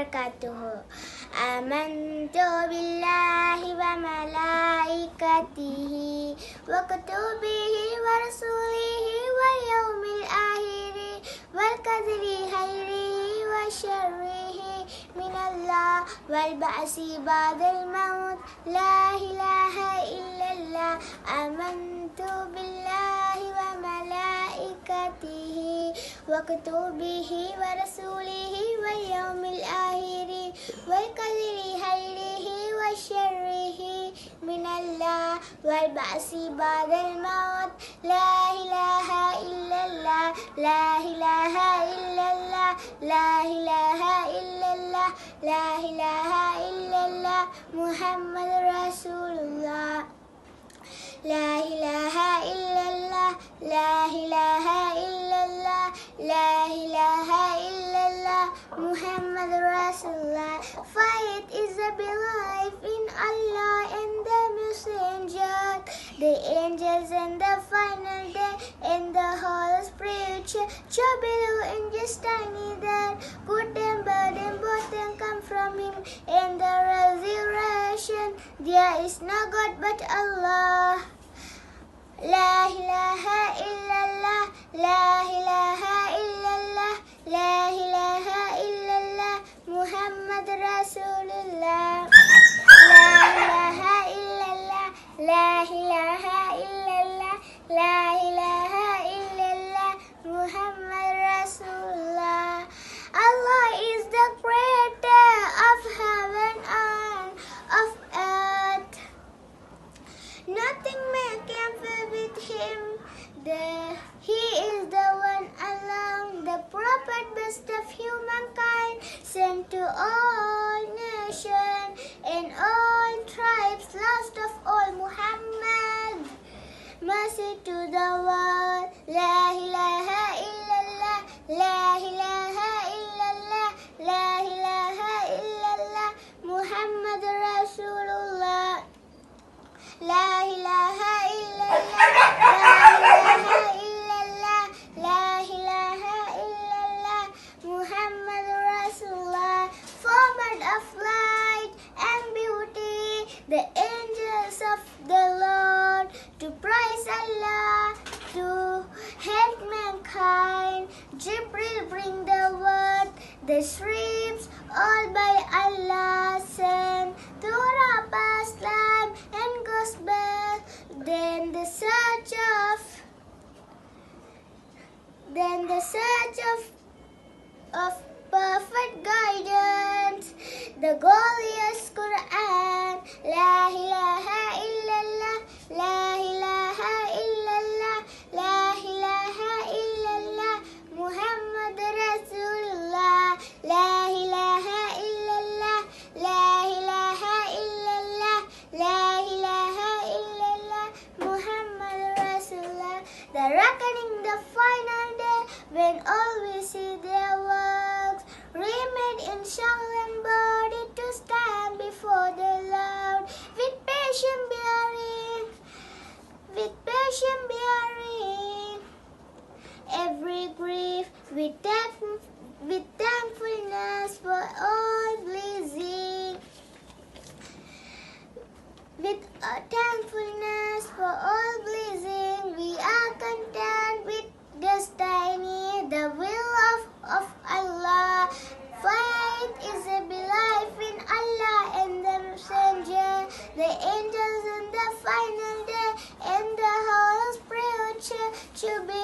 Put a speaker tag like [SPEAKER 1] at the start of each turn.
[SPEAKER 1] وبركاته. آمنت بالله وملائكته وكتبه ورسله واليوم الآخر والقدر خيره وشره من الله والبعث بعد الموت لا إله إلا الله. آمنت بالله وملائكته وكتبه ورسوله واليوم الآخر والقدر خيره وشره من الله والبعث بعد الموت لا إله إلا الله. لا إله إلا الله. لا إله إلا الله. لا إله إلا الله محمد رسول الله. لا إله إلا الله. لا إله إلا الله. لا إله إلا الله محمد رسول الله. Faith is a belief in Allah and the messengers, the angels and the final day, and the Holy Spirit shall below and just neither good and bad and both them come from Him, and the resurrection. There is no God but Allah. La ilaha illallah. La ilaha illallah. La ilaha illallah Muhammad Rasulullah. La ilaha illallah. La ilaha illallah. La ilaha illallah Muhammad Rasulullah. Allah is the creator of heaven and of earth. Nothing may compare with Him. He is the one alone, the prophet, best of humankind, sent to all nations and all tribes, last of all Muhammad, mercy to the world. La ilaha illallah. La ilaha illallah. La ilaha illallah Muhammad Rasulullah. La ilaha illallah. La ilaha illallah. La ilaha illallah Muhammad Rasulullah. Forward of light and beauty, the angels of the Lord, to praise Allah, to help mankind. Jibril bring the word, the scripts all by Allah sent. Torah, Islam and Gospel, then the search of perfect guidance, the glorious Quran. La ilaha illallah. La ilaha illallah. La ilaha illallah Muhammad Rasulullah. La ilaha illallah. La ilaha illallah. La ilaha illallah Muhammad Rasulullah. The reckoning, the final day, when all will see their works remade in soul and body, to stand before the Lord with patient bearing, every grief, with thankfulness for all blessing, we are content with destiny, the will of Allah. Faith is a belief in Allah and the messenger, the angels and the final day, and the Holy Spirit to be